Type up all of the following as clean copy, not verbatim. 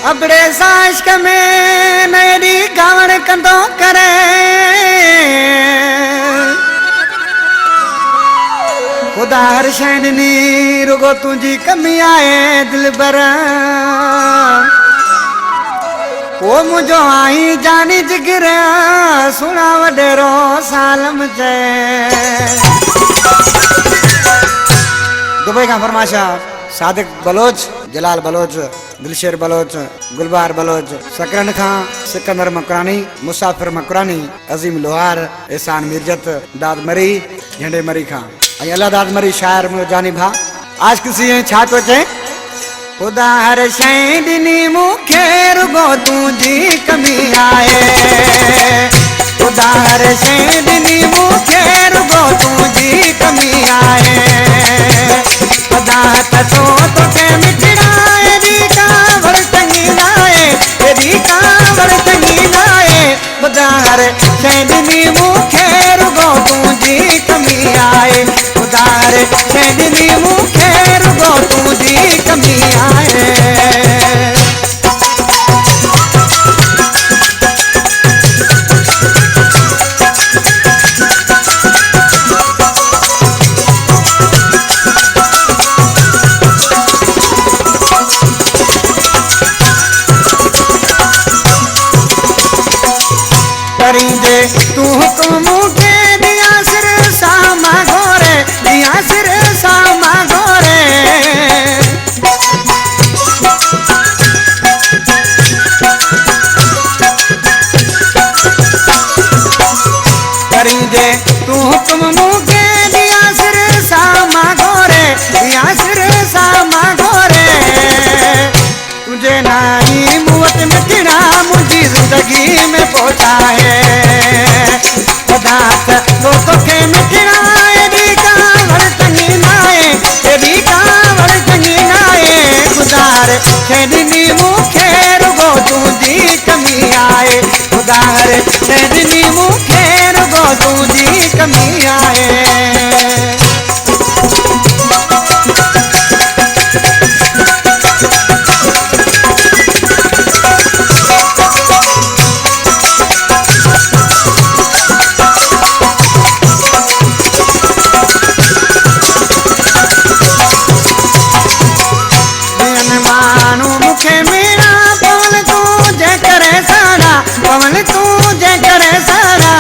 अबड़े साश्क में नैरी गावण कंदो करे खुदा हर शइ ॾिनी रुगो तुंहिंजी कमी आहे दिल भर ओ मुझो आई जानी जिगर सुना वडेरो सालम जय दुबई का फरमाशा सादिक बलोच जलाल बलोच दिलशेर बलोच गुलबार बलोच सकरन खां सिकंदर मकरानी मुसाफिर मकरानी अजीम लोहार एहसान मिर्जत दाद मरी झंडे मरी खां ऐं अल्लाह दाद मरी शायर मुंहिंजो जानी भा आज किसी छा थो चए खुदा हर शइ ॾिनी मूंखे रुगो तुंहिंजी कमी आहे खुदा हर शइ ॾिनी मूंखे रुगो तुंहिंजी कमी आहे खुदा त तोखे मिठड़ाए दी कावड़ चङी नाहे एॾी कावड़ चङी नाहे खुदा हर शइ ॾिनी मूंखे रुगो तुंहिंजी कमी आहे खुदा हर शइ ॾिनी मूंखे रुगो तुंहिंजी कमी आहे तू हुक्म के दिया सिर सामा घोरे दिया सिर सामा घोरे करी दे तू हुक्म के दिया सिर सामा घोरे दिया सिर सामा घोरे तुझे नाई मुवत में किड़ा मुझी जिंदगी में पहुंचा है तो तोखे मिठड़ाए दी कावड़ चङी नाहे एॾी कावड़ चङी नाहे खुदार शइ ॾिनी मूंखे रुगो तुंहिंजी कमी आहे खुदार शइ ॾिनी मूंखे रुगो तुंहिंजी कमी आहे पवन तू जे करे सारा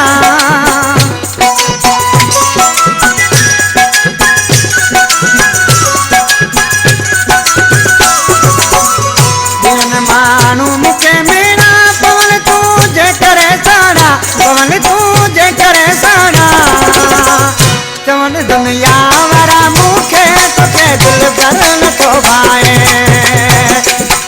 दिन मानू मुखे मेरा पवन तू जे करे सारा पवन तू जे करे सारा चवन दुनिया वारा मुखे तोखे दिल भर नथो भाए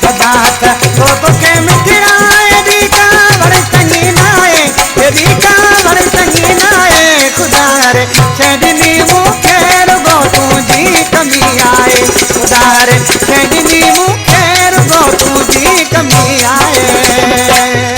पदार्थ तो तोखे मिठड़ाए दी कावड़ चङी नाहे एॾी कावड़ चङी नाहे खुदार शइ ॾिनी मूंखे रुगो तुंहिंजी कमी आहे खुदार शइ ॾिनी मूंखे रुगो तुंहिंजी कमी आहे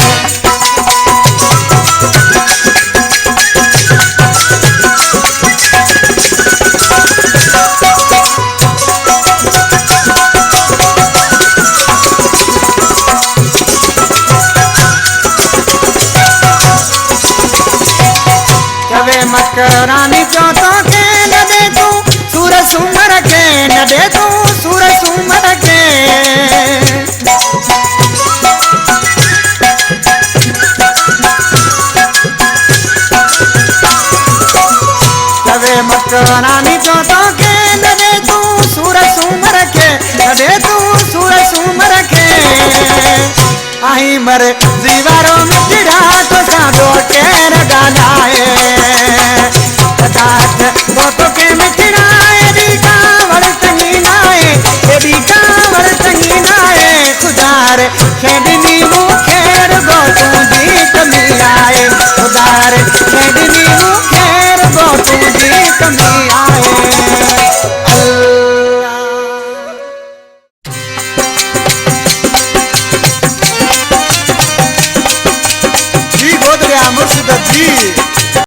मकरानी चो तोखे न दे तू सूर सूमर के न दे तू सूर सूमर के तवे मकरानी चो तोखे न दे तू सूर सूमर के न दे तू सूर सूमर के आई मर जीवारो मिठड़ा तो सादो केर ॻाल्हाए